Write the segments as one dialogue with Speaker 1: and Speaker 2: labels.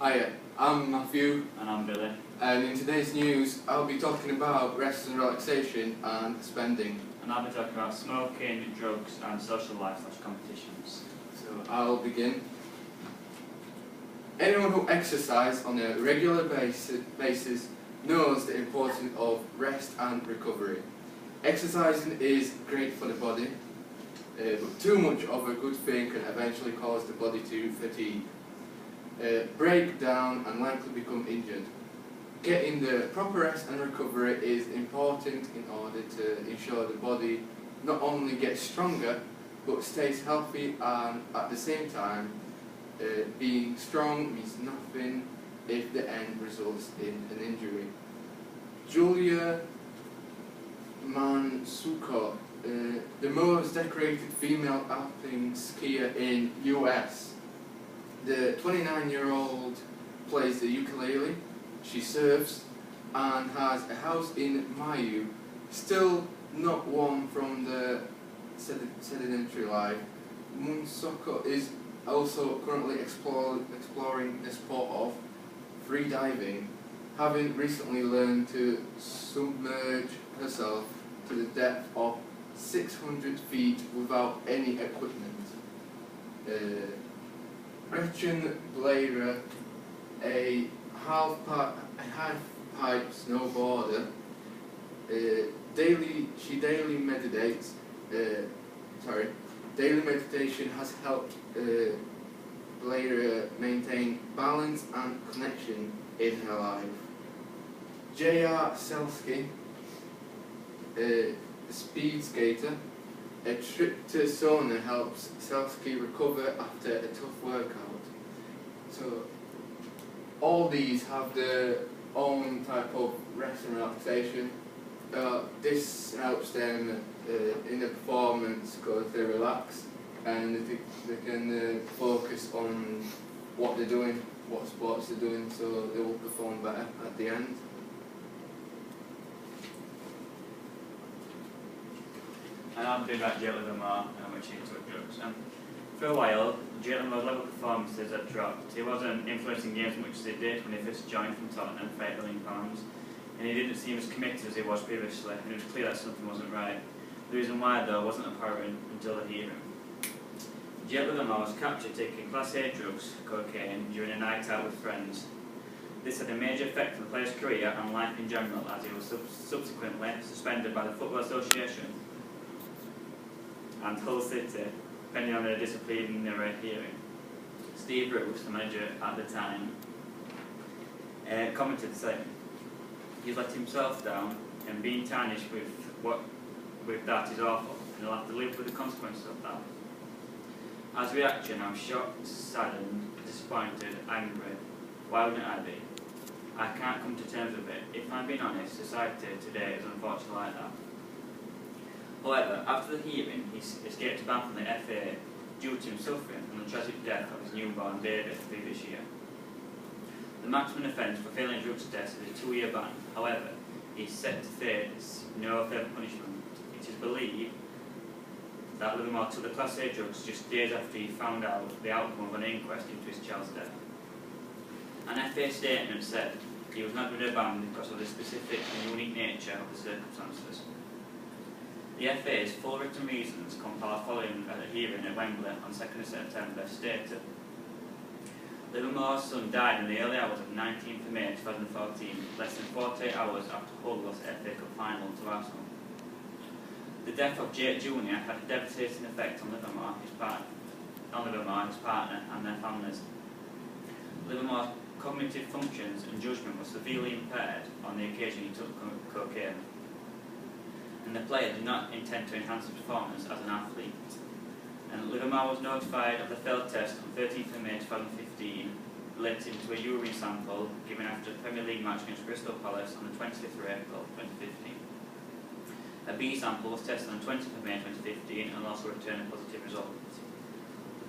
Speaker 1: Hiya, I'm Matthew.
Speaker 2: And I'm Billy.
Speaker 1: And in today's news, I'll be talking about rest and relaxation and spending.
Speaker 2: And I'll be talking about smoking, drugs and social life/competitions.
Speaker 1: So I'll begin. Anyone who exercises on a regular basis knows the importance of rest and recovery. Exercising is great for the body, but too much of a good thing can eventually cause the body to fatigue, break down and likely become injured. Getting the proper rest and recovery is important in order to ensure the body not only gets stronger but stays healthy, and at the same time being strong means nothing if the end results in an injury. Julia Mansuko, the most decorated female alpine skier in US. The 29-year-old plays the ukulele, she surfs, and has a house in Mayu. Still not one from the sedentary life, Munsoko is also currently exploring the sport of free diving, having recently learned to submerge herself to the depth of 600 feet without any equipment. Gretchen Blair, a half-pipe snowboarder, daily meditates. Daily meditation has helped Blair maintain balance and connection in her life. J.R. Selsky, a speed skater, a trip to sauna helps Selsky recover after a tough workout. So all these have their own type of rest and relaxation. This helps them in the performance because they relax and they can focus on what they're doing, what sports they're doing, so they will perform better at the end.
Speaker 2: And I'm doing that J.neale and I'm actually took drugs. For a while, J.neale's level performances had dropped. He wasn't influencing games much as he did when he first joined from Tottenham for £8 million, and he didn't seem as committed as he was previously, and it was clear that something wasn't right. The reason why, though, wasn't apparent until the hearing. J.neale was captured taking Class A drugs, cocaine, during a night out with friends. This had a major effect on the player's career and life in general, as he was subsequently suspended by the Football Association and Hull City, depending on a disciplinary hearing. Steve Bruce, the manager at the time, commented saying, "He's let himself down, and being tarnished with that is awful, and he'll have to live with the consequences of that. As a reaction, I'm shocked, saddened, disappointed, angry. Why wouldn't I be? I can't come to terms with it. If I'm being honest, society today is unfortunately like that." However, after the hearing, he escaped a ban from the FA due to him suffering from the tragic death of his newborn baby the previous year. The maximum offence for failing a drugs test is a 2-year ban. However, he's set to face no further punishment. It is believed that Livermore took the Class A drugs just days after he found out the outcome of an inquest into his child's death. An FA statement said he was not given a ban because of the specific and unique nature of the circumstances. The FA's full written reasons compiled following a hearing at Wembley on 2nd September stated, Livermore's son died in the early hours of 19th of May 2014, less than 48 hours after Hull lost FA Cup final to Arsenal. The death of Jake Jr. had a devastating effect on Livermore, his partner, and their families. Livermore's cognitive functions and judgment were severely impaired on the occasion he took cocaine, and the player did not intend to enhance his performance as an athlete. And Livermore was notified of the failed test on 13th of May 2015, relating to a urine sample given after the Premier League match against Crystal Palace on the 25th of April 2015. A B sample was tested on 20th of May 2015 and also returned a positive result.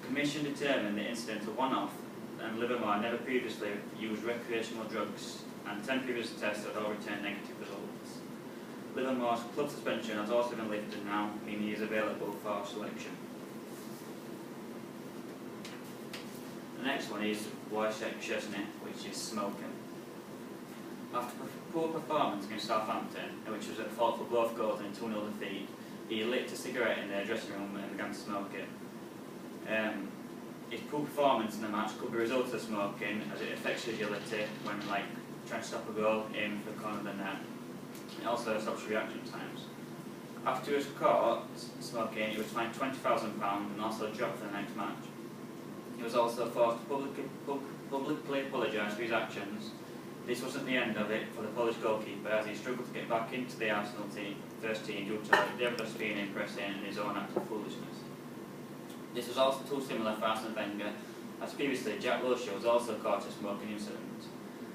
Speaker 2: The Commission determined the incident a one-off, and Livermore never previously used recreational drugs, and 10 previous tests had all returned negative results. Livermore's club suspension has also been lifted now, meaning he is available for selection. The next one is Wojciech, which is smoking. After poor performance against Southampton, which was at fault for both goals and a 2-0 defeat, he lit a cigarette in their dressing room and began to smoke it. His poor performance in the match could be a result of smoking, as it affects agility when trying to stop a goal, aiming for the corner of the net. It also stops reaction times. After he was caught smoking, he was fined £20,000 and also dropped for the next match. He was also forced to publicly apologise for his actions. This wasn't the end of it for the Polish goalkeeper, as he struggled to get back into the Arsenal first team due to Deborah's being pressing and his own act of foolishness. This was also too similar for Arsene Wenger, as previously Jack Wilshere was also caught a smoking incident.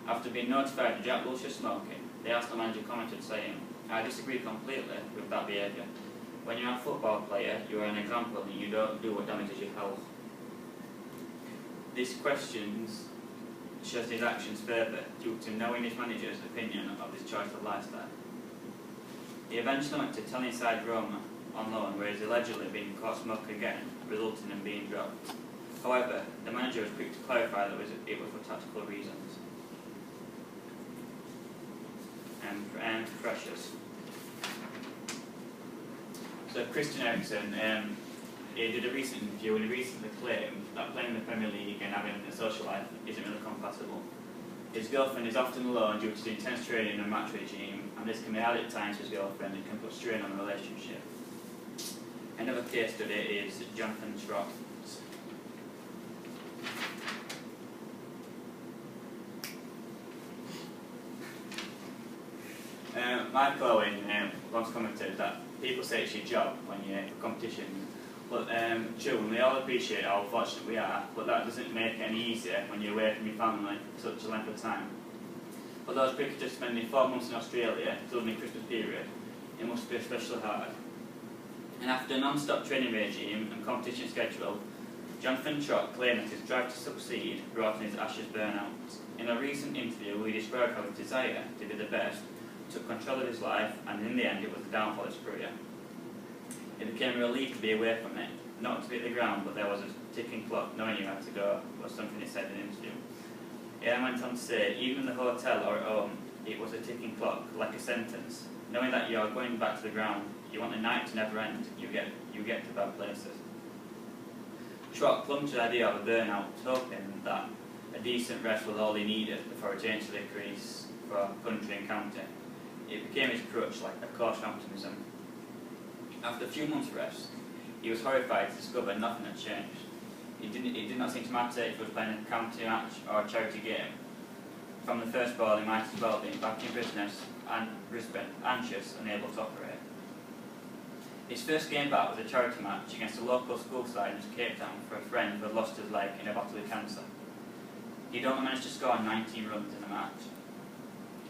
Speaker 2: After being notified of Jack Wilshere smoking, the Arsenal manager commented saying, "I disagree completely with that behaviour. When you are a football player, you are an example and you don't do what damages your health." This questions shows his actions further due to knowing his manager's opinion of his choice of lifestyle. He eventually went to Italian-side Roma on loan, where he's allegedly been caught smoking again, resulting in being dropped. However, the manager was quick to clarify that it was for tactical reasons. And pressures. So Christian Eriksen, he did a recent interview and he recently claimed that playing in the Premier League and having a social life isn't really compatible. His girlfriend is often alone due to the intense training and match regime, and this can be hard at times for his girlfriend and can put strain on the relationship. Another case study is Jonathan Trott. Mike Owen once commented that people say it's your job when you're for competition. But true, and we all appreciate how fortunate we are, but that doesn't make it any easier when you're away from your family for such a length of time. For those cricketers spending 4 months in Australia during the Christmas period, it must be especially hard. And after a non-stop training regime and competition schedule, Jonathan Trott claimed that his drive to succeed brought on his Ashes burnout. In a recent interview, he described how his desire to be the best took control of his life, and in the end it was the downfall of his career. It became a relief to be away from it, not to be at the ground, but there was a ticking clock knowing you had to go, was something he said in an interview. He then went on to say, even in the hotel or at home, it was a ticking clock, like a sentence. Knowing that you are going back to the ground, you want the night to never end, you get to bad places. Trott clung to the idea of a burnout, hoping that a decent rest was all he needed before returning to the crease for country and county. It became his crutch, like a course for optimism. After a few months' rest, he was horrified to discover nothing had changed. It did not seem to matter if he was playing a county match or a charity game. From the first ball, he might as well be back in business and Brisbane, anxious and able to operate. His first game back was a charity match against a local school side in Cape Town for a friend who had lost his leg in a battle with cancer. He'd only managed to score 19 runs in the match.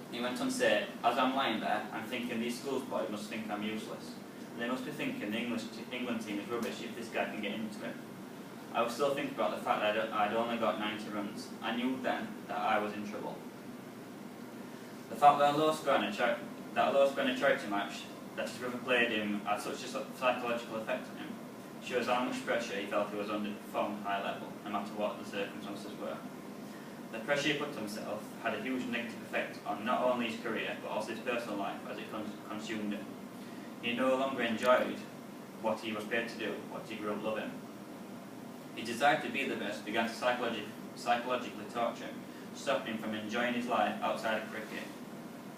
Speaker 2: He went on to say, "As I'm lying there, I'm thinking these schoolboys must think I'm useless. And they must be thinking the England team is rubbish if this guy can get into it. I was still thinking about the fact that I'd only got 90 runs. I knew then that I was in trouble." The fact that a low score in a charity match that his brother played him had such a psychological effect on him shows how much pressure he felt he was under to perform at a high level, no matter what the circumstances were. The pressure he put on himself had a huge negative effect on not only his career, but also his personal life as it consumed him. He no longer enjoyed what he was paid to do, what he grew up loving. His desire to be the best began to psychologically torture him, stopping him from enjoying his life outside of cricket.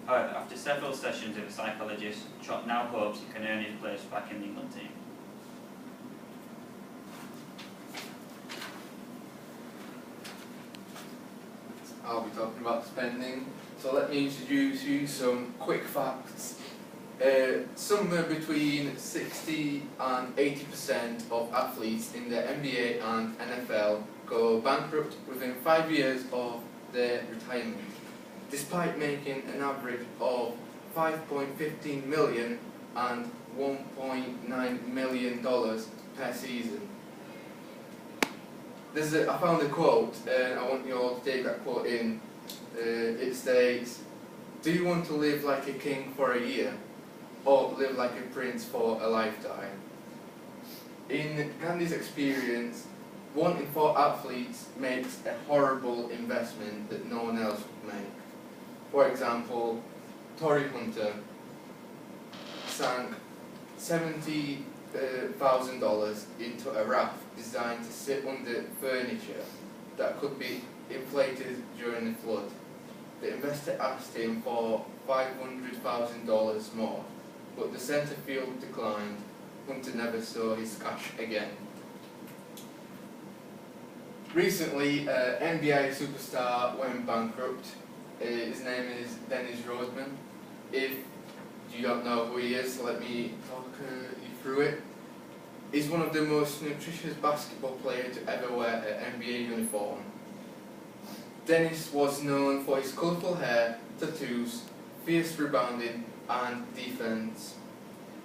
Speaker 2: However, after several sessions with a psychologist, Trott now hopes he can earn his place back in the England team.
Speaker 1: I'll be talking about spending, so let me introduce you some quick facts. Somewhere between 60 and 80% of athletes in the NBA and NFL go bankrupt within 5 years of their retirement, despite making an average of $5.15 million and $1.9 million per season. I found a quote, and I want you all to take that quote in. It states, "Do you want to live like a king for a year, or live like a prince for a lifetime?" In Gandhi's experience, 1 in 4 athletes makes a horrible investment that no one else would make. For example, Tory Hunter sank $70,000 into a raft designed to sit under furniture that could be inflated during the flood. The investor asked him for $500,000 more, but the centre field declined. Hunter never saw his cash again. Recently, NBA superstar went bankrupt. His name is Dennis Rodman. If you don't know who he is, let me talk you through it. He's one of the most nutritious basketball players to ever wear an NBA uniform. Dennis was known for his colourful hair, tattoos, fierce rebounding and defence.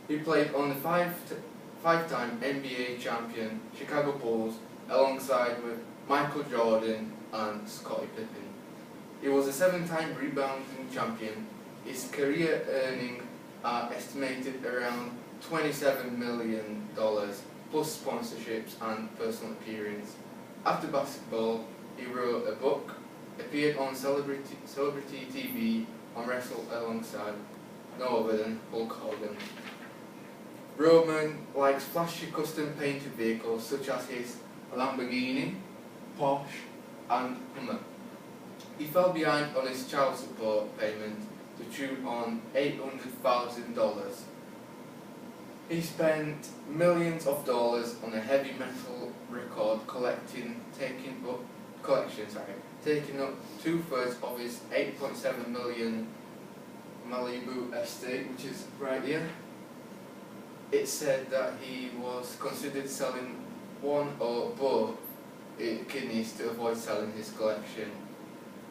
Speaker 1: He played on the five-time NBA champion Chicago Bulls alongside with Michael Jordan and Scottie Pippen. He was a 7-time rebounding champion. His career earnings are estimated around $27 million plus sponsorships and personal appearances. After basketball, he wrote a book, appeared on celebrity TV, and wrestled alongside no other than Hulk Hogan. Rodman likes flashy custom painted vehicles such as his Lamborghini, Porsche and Hummer. He fell behind on his child support payment to tune on $800,000. He spent millions of dollars on a heavy metal record taking up 2/3 of his $8.7 million Malibu estate, which is right here. It said that he was considered selling one or both kidneys to avoid selling his collection.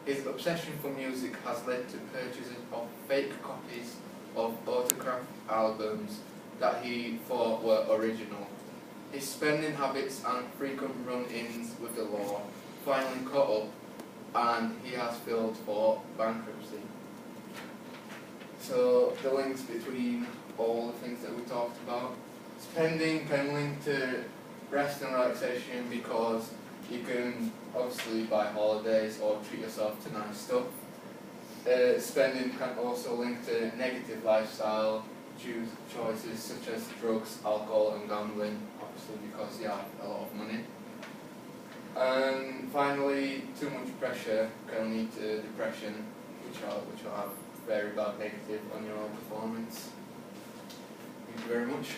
Speaker 1: His obsession for music has led to purchases of fake copies of autographed albums that he thought were original. His spending habits and frequent run-ins with the law finally caught up, and he has filed for bankruptcy. So the links between all the things that we talked about. Spending can link to rest and relaxation because you can obviously buy holidays or treat yourself to nice stuff. Spending can also link to negative lifestyle choices such as drugs, alcohol and gambling, obviously because you have a lot of money. And finally, too much pressure can lead to depression, which will have very bad negative on your own performance. Thank you very much.